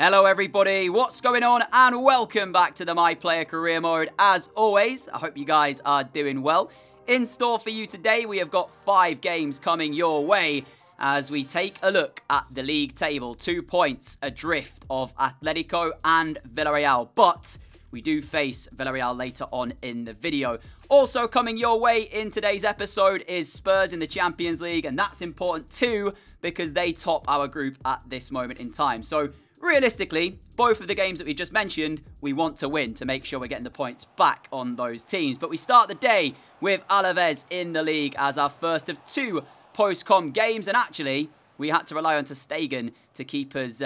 Hello everybody, what's going on and welcome back to the My Player Career Mode. As always, I hope you guys are doing well. In store for you today, we have got 5 games coming your way as we take a look at the league table. 2 points adrift of Atletico and Villarreal, but we do face Villarreal later on in the video. Also coming your way in today's episode is Spurs in the Champions League, and that's important too because they top our group at this moment in time. So realistically, both of the games that we just mentioned, we want to win to make sure we're getting the points back on those teams. But we start the day with Alaves in the league as our first of 2 post-com games. And actually, we had to rely on ter Stegen to keep us,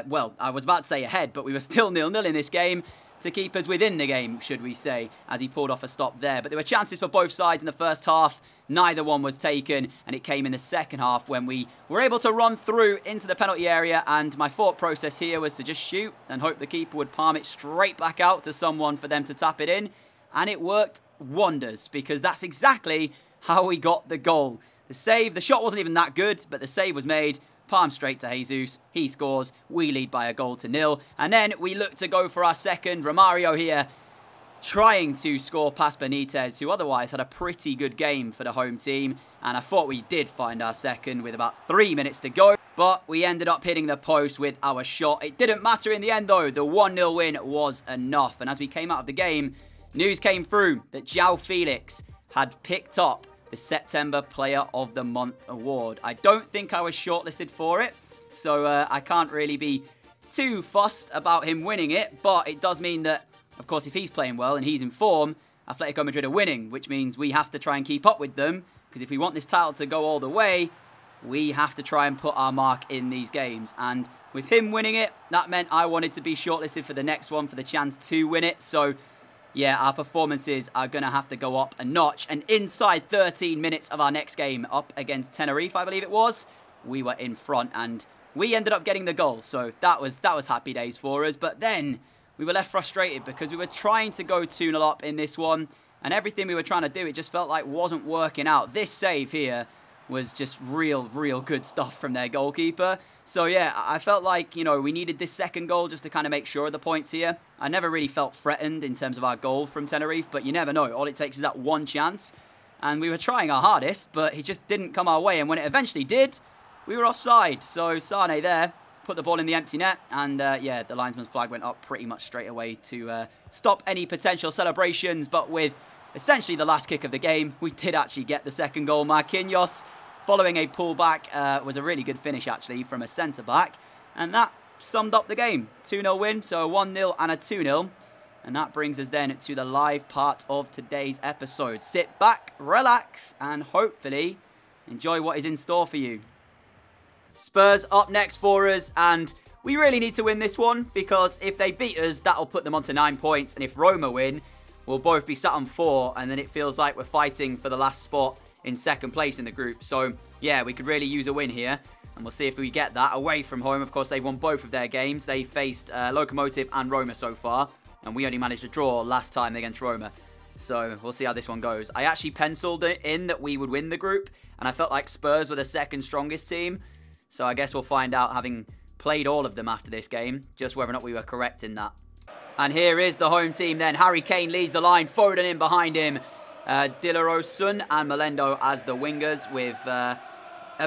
well, I was about to say ahead, but we were still 0-0 in this game, to keep us within the game, should we say, as he pulled off a stop there. But there were chances for both sides in the first half. Neither one was taken, and it came in the second half when we were able to run through into the penalty area, and my thought process here was to just shoot and hope the keeper would palm it straight back out to someone for them to tap it in, and it worked wonders because that's exactly how we got the goal. The save, the shot wasn't even that good, but the save was made. Palm straight to Jesus, he scores, we lead by a goal to 0, and then we look to go for our second. Romario here trying to score past Benitez, who otherwise had a pretty good game for the home team, and I thought we did find our second with about 3 minutes to go, but we ended up hitting the post with our shot. It didn't matter in the end though, the 1-0 win was enough, and as we came out of the game, news came through that João Felix had picked up the September Player of the Month award. I don't think I was shortlisted for it, so I can't really be too fussed about him winning it, but it does mean that, of course, if he's playing well and he's in form, Atletico Madrid are winning, which means we have to try and keep up with them, because if we want this title to go all the way, we have to try and put our mark in these games. And with him winning it, that meant I wanted to be shortlisted for the next one for the chance to win it, so yeah, our performances are going to have to go up a notch. And inside 13 minutes of our next game, up against Tenerife, I believe it was, we were in front and we ended up getting the goal. So that was happy days for us. But then we were left frustrated because we were trying to go 2-0 up in this one. And everything we were trying to do, it just felt like wasn't working out. This save here was just real good stuff from their goalkeeper. So yeah, I felt like, you know, we needed this second goal just to kind of make sure of the points here. I never really felt threatened in terms of our goal from Tenerife, but you never know. All it takes is that one chance. And we were trying our hardest, but it just didn't come our way. And when it eventually did, we were offside. So Sane there put the ball in the empty net. And yeah, the linesman's flag went up pretty much straight away to stop any potential celebrations. But with essentially the last kick of the game, we did actually get the second goal. Marquinhos, following a pullback, was a really good finish actually from a centre-back. And that summed up the game. 2-0 win, so a 1-0 and a 2-0. And that brings us then to the live part of today's episode. Sit back, relax, and hopefully enjoy what is in store for you. Spurs up next for us, and we really need to win this one because if they beat us, that'll put them onto 9 points. And if Roma win, we'll both be sat on 4, and then it feels like we're fighting for the last spot in second place in the group. So yeah, we could really use a win here, and we'll see if we get that away from home. Of course, they've won both of their games. They faced Lokomotiv and Roma so far, and we only managed to draw last time against Roma. So we'll see how this one goes. I actually penciled it in that we would win the group, and I felt like Spurs were the second strongest team. So I guess we'll find out, having played all of them after this game, just whether or not we were correct in that. And here is the home team then. Harry Kane leads the line, Foden in behind him. Dilarosun and Melendo as the wingers, with a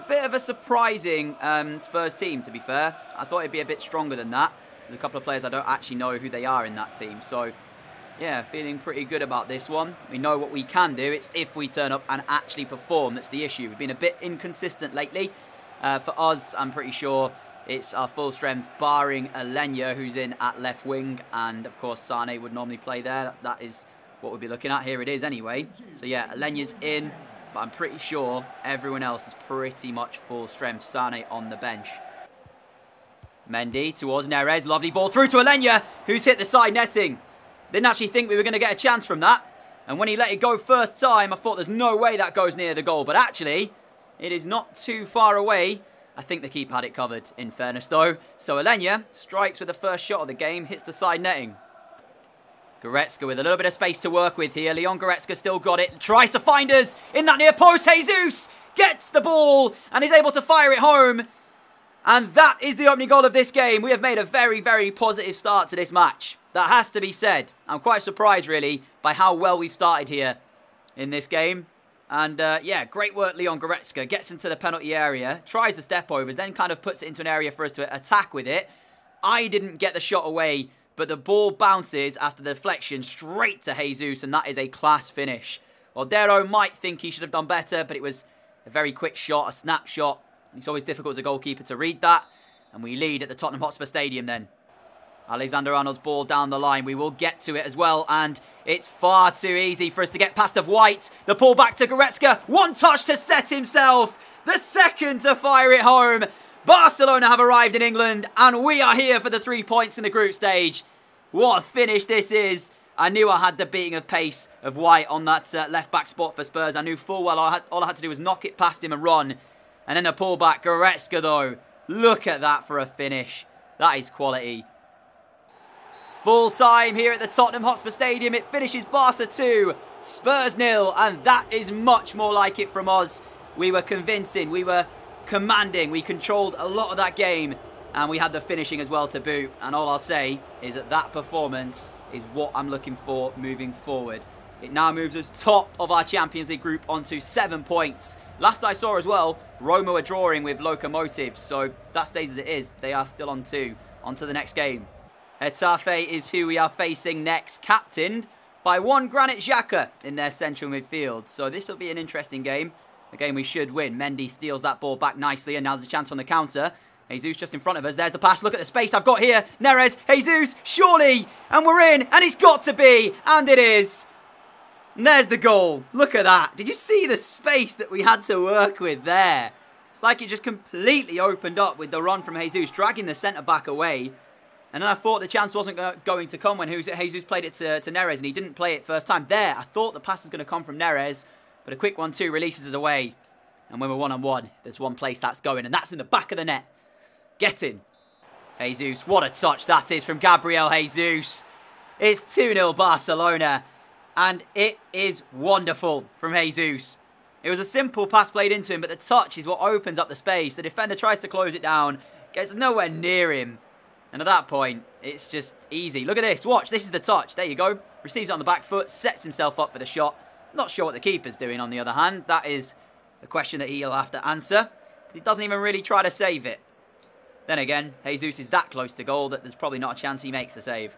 bit of a surprising Spurs team, to be fair. I thought it'd be a bit stronger than that. There's a couple of players I don't actually know who they are in that team. So yeah, feeling pretty good about this one. We know what we can do. It's if we turn up and actually perform that's the issue. We've been a bit inconsistent lately. For us, I'm pretty sure it's our full strength, barring Alenya, who's in at left wing. And of course, Sane would normally play there. That is what we'll be looking at. Here it is anyway. So yeah, Alenya's in, but I'm pretty sure everyone else is pretty much full strength. Sane on the bench. Mendy towards Neres. Lovely ball through to Alenya, who's hit the side netting. Didn't actually think we were going to get a chance from that. And when he let it go first time, I thought there's no way that goes near the goal. But actually, it is not too far away. I think the keeper had it covered, in fairness though. So Alenya strikes with the first shot of the game, hits the side netting. Goretzka with a little bit of space to work with here. Leon Goretzka still got it. Tries to find us in that near post. Jesus gets the ball and is able to fire it home. And that is the opening goal of this game. We have made a very, very positive start to this match. That has to be said. I'm quite surprised, really, by how well we've started here in this game. And, yeah, great work, Leon Goretzka. Gets into the penalty area, tries the step overs, then kind of puts it into an area for us to attack with it. I didn't get the shot away, but the ball bounces after the deflection straight to Jesus, and that is a class finish. Waldero might think he should have done better, but it was a very quick shot, a snapshot. It's always difficult as a goalkeeper to read that. And we lead at the Tottenham Hotspur Stadium then. Alexander-Arnold's ball down the line. We will get to it as well. And it's far too easy for us to get past of White. The pull back to Goretzka. One touch to set himself. The second to fire it home. Barcelona have arrived in England. And we are here for the 3 points in the group stage. What a finish this is. I knew I had the beating of pace of White on that left-back spot for Spurs. I knew full well all I had to do was knock it past him and run. And then a pullback. Goretzka, though. Look at that for a finish. That is quality. Full time here at the Tottenham Hotspur Stadium. It finishes Barca 2, Spurs 0. And that is much more like it from us. We were convincing. We were commanding. We controlled a lot of that game. And we had the finishing as well to boot. And all I'll say is that that performance is what I'm looking for moving forward. It now moves us top of our Champions League group onto 7 points. Last I saw as well, Roma are drawing with Lokomotiv, so that stays as it is. They are still on 2. On to the next game. Getafe is who we are facing next, captained by one Granit Xhaka in their central midfield. So this will be an interesting game, a game we should win. Mendy steals that ball back nicely, and now there's a chance from the counter. Jesus just in front of us. There's the pass. Look at the space I've got here. Neres, Jesus, surely, and we're in, and it's got to be, and it is. And there's the goal. Look at that. Did you see the space that we had to work with there? It's like it just completely opened up with the run from Jesus, dragging the centre-back away. And then I thought the chance wasn't going to come when Jesus played it to Neres, and he didn't play it first time. There, I thought the pass was going to come from Neres, but a quick 1-2 releases us away. And when we're one-on-one, there's one place that's going, and that's in the back of the net. Get in. Jesus, what a touch that is from Gabriel Jesus. It's 2-0 Barcelona. And it is wonderful from Jesus. It was a simple pass played into him, but the touch is what opens up the space. The defender tries to close it down, gets nowhere near him. And at that point, it's just easy. Look at this. Watch. This is the touch. There you go. Receives it on the back foot, sets himself up for the shot. Not sure what the keeper's doing on the other hand. That is a question that he'll have to answer. He doesn't even really try to save it. Then again, Jesus is that close to goal that there's probably not a chance he makes a save.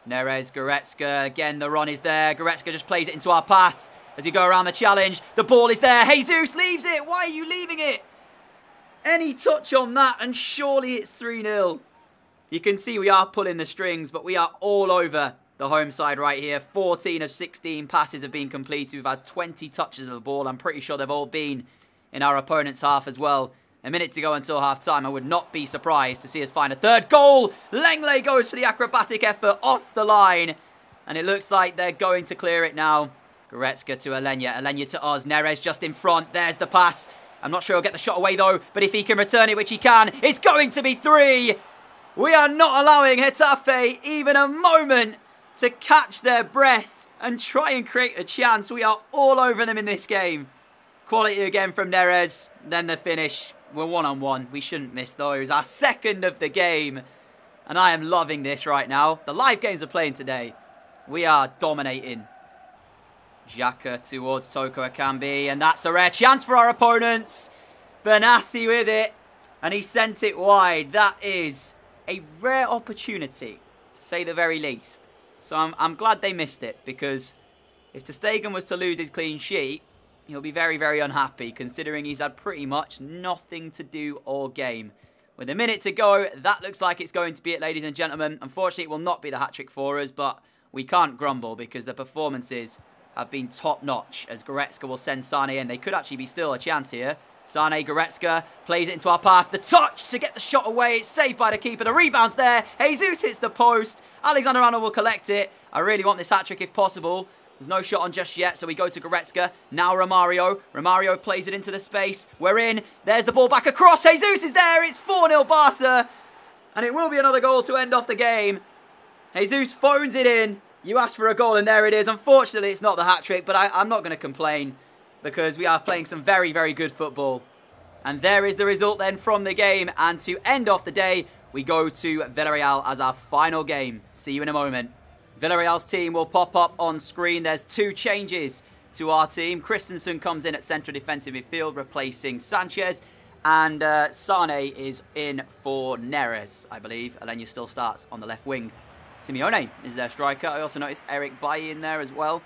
Neres, Goretzka, again the run is there. Goretzka just plays it into our path as we go around the challenge. The ball is there. Jesus leaves it. Why are you leaving it? Any touch on that and surely it's 3-0. You can see we are pulling the strings, but we are all over the home side right here. 14 of 16 passes have been completed. We've had 20 touches of the ball. I'm pretty sure they've all been in our opponent's half as well. A minute to go until half-time. I would not be surprised to see us find a third goal. Lenglet goes for the acrobatic effort off the line. And it looks like they're going to clear it now. Goretzka to Alenya. Alenya to us. Neres just in front. There's the pass. I'm not sure he'll get the shot away though. But if he can return it, which he can, it's going to be 3. We are not allowing Getafe even a moment to catch their breath and try and create a chance. We are all over them in this game. Quality again from Neres. Then the finish. We're one-on-one. We shouldn't miss those. Our second of the game. And I am loving this right now. The live games are playing today. We are dominating. Xhaka towards Toko Akambi. And that's a rare chance for our opponents. Benassi with it. And he sent it wide. That is a rare opportunity, to say the very least. So I'm glad they missed it. Because if ter Stegen was to lose his clean sheet, he'll be very, very unhappy, considering he's had pretty much nothing to do all game. With a minute to go, that looks like it's going to be it, ladies and gentlemen. Unfortunately, it will not be the hat-trick for us, but we can't grumble because the performances have been top-notch, as Goretzka will send Sane in. They could actually be still a chance here. Sane, Goretzka, plays it into our path. The touch to get the shot away. It's saved by the keeper. The rebound's there. Jesus hits the post. Alexander-Arnold will collect it. I really want this hat-trick if possible. There's no shot on just yet, so we go to Goretzka. Now Romario. Romario plays it into the space. We're in. There's the ball back across. Jesus is there. It's 4-0 Barca. And it will be another goal to end off the game. Jesus phones it in. You asked for a goal, and there it is. Unfortunately, it's not the hat-trick, but I'm not going to complain because we are playing some very, very good football. And there is the result then from the game. And to end off the day, we go to Villarreal as our final game. See you in a moment. Villarreal's team will pop up on screen. There's 2 changes to our team. Christensen comes in at central defensive midfield, replacing Sanchez. And Sane is in for Neres, I believe. Alenya still starts on the left wing. Simeone is their striker. I also noticed Eric Bailly in there as well.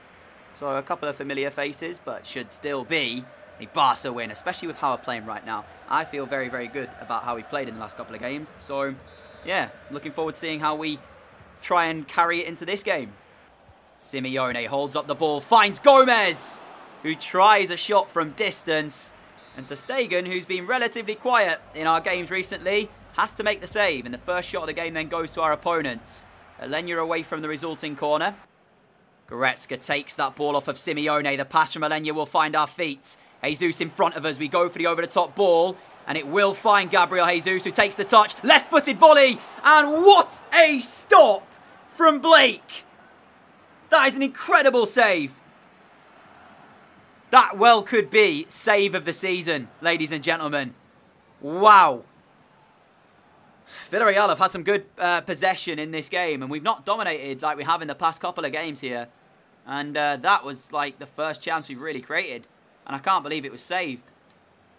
So a couple of familiar faces, but should still be a Barca win, especially with how we're playing right now. I feel very, very good about how we've played in the last couple of games. So, yeah, looking forward to seeing how we try and carry it into this game. Simeone holds up the ball, finds Gomez, who tries a shot from distance. And ter Stegen, who's been relatively quiet in our games recently, has to make the save. And the first shot of the game then goes to our opponents. Alenya away from the resulting corner. Goretzka takes that ball off of Simeone. The pass from Alenya will find our feet. Jesus in front of us. We go for the over-the-top ball. And it will find Gabriel Jesus, who takes the touch. Left-footed volley. And what a stop from Blake. That is an incredible save. That well could be save of the season, ladies and gentlemen. Wow. Villarreal have had some good possession in this game, and we've not dominated like we have in the past couple of games here. And that was like the first chance we've really created, and I can't believe it was saved.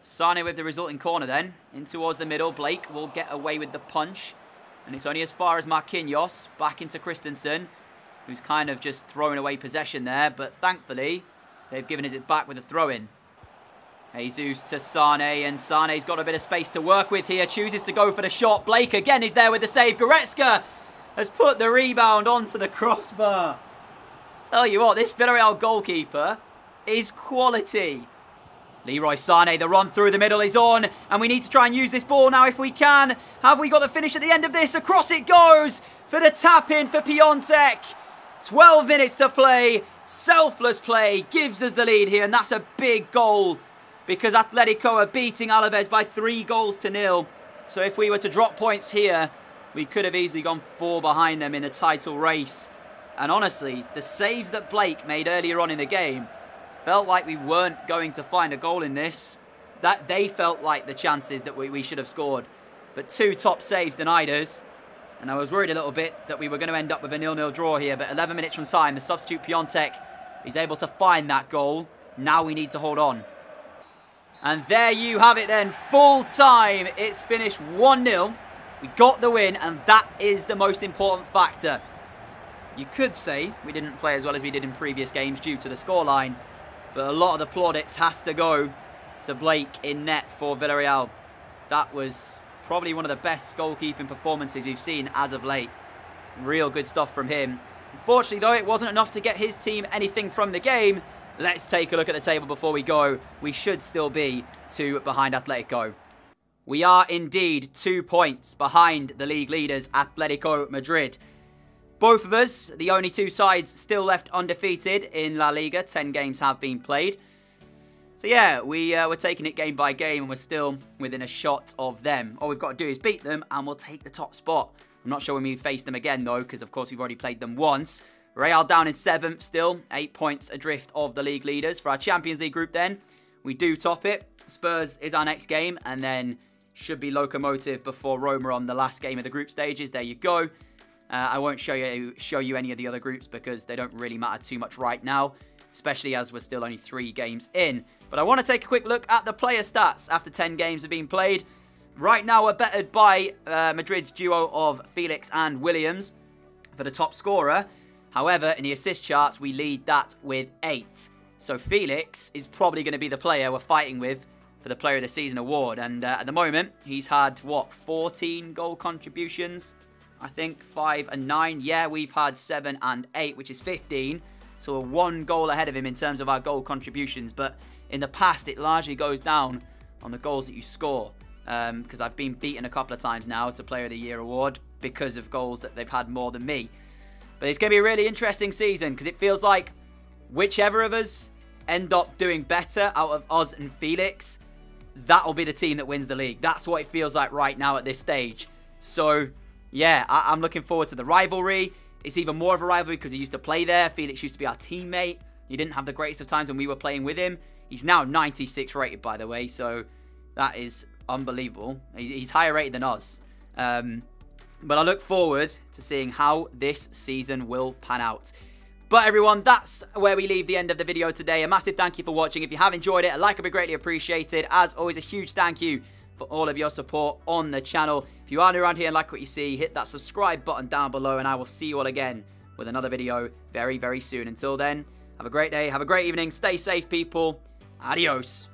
Sane with the resulting corner then, in towards the middle. Blake will get away with the punch, and it's only as far as Marquinhos, back into Christensen, who's kind of just throwing away possession there, but thankfully they've given us it back with a throw-in. Jesus to Sane, and Sane's got a bit of space to work with here. Chooses to go for the shot. Blake again is there with the save. Goretzka has put the rebound onto the crossbar. Tell you what, this Villarreal goalkeeper is quality. Leroy Sane, the run through the middle is on, and we need to try and use this ball now if we can. Have we got the finish at the end of this? Across it goes for the tap-in for Piontek. 12 minutes to play. Selfless play gives us the lead here, and that's a big goal because Atletico are beating Alaves by 3-0. So if we were to drop points here, we could have easily gone 4 behind them in the title race. And honestly, the saves that Blake made earlier on in the game felt like we weren't going to find a goal in this. That they felt like the chances that we should have scored. But 2 top saves denied us. And I was worried a little bit that we were going to end up with a 0-0 draw here. But 11 minutes from time, the substitute Piontek is able to find that goal. Now we need to hold on. And there you have it then. Full time. It's finished 1-0. We got the win, and that is the most important factor. You could say we didn't play as well as we did in previous games due to the scoreline. But a lot of the plaudits has to go to Blake in net for Villarreal. That was probably one of the best goalkeeping performances we've seen as of late. Real good stuff from him. Unfortunately, though, it wasn't enough to get his team anything from the game. Let's take a look at the table before we go. We should still be 2 behind Atletico. We are indeed 2 points behind the league leaders, Atletico Madrid. Both of us, the only 2 sides still left undefeated in La Liga. 10 games have been played. So yeah, we're taking it game by game, and we're still within a shot of them. All we've got to do is beat them, and we'll take the top spot. I'm not sure when we face them again, though, because, of course, we've already played them once. Real down in 7th still, 8 points adrift of the league leaders. For our Champions League group, then, we do top it. Spurs is our next game, and then should be Lokomotiv before Roma on the last game of the group stages. There you go. I won't show you any of the other groups because they don't really matter too much right now, especially as we're still only 3 games in. But I want to take a quick look at the player stats after 10 games have been played. Right now, we're bettered by Madrid's duo of Felix and Williams for the top scorer. However, in the assist charts, we lead that with 8. So Felix is probably going to be the player we're fighting with for the Player of the Season award. And at the moment, he's had, what, 14 goal contributions? I think 5 and 9. Yeah, we've had 7 and 8, which is 15. So we're 1 goal ahead of him in terms of our goal contributions. But in the past, it largely goes down on the goals that you score. Because I've been beaten a couple of times now to Player of the Year award because of goals that they've had more than me. But it's going to be a really interesting season because it feels like whichever of us end up doing better out of us and Felix, that'll be the team that wins the league. That's what it feels like right now at this stage. So, yeah, I'm looking forward to the rivalry. It's even more of a rivalry because he used to play there. Felix used to be our teammate. He didn't have the greatest of times when we were playing with him. He's now 96 rated, by the way, so That is unbelievable. He's higher rated than us. But I look forward to seeing how this season will pan out. But everyone, that's where we leave the end of the video today. A massive thank you for watching. If you have enjoyed it, a like would be greatly appreciated. As always, a huge thank you for all of your support on the channel. If you are new around here and like what you see, hit that subscribe button down below, and I will see you all again with another video very, very soon. Until then, have a great day, have a great evening, stay safe, people. Adios.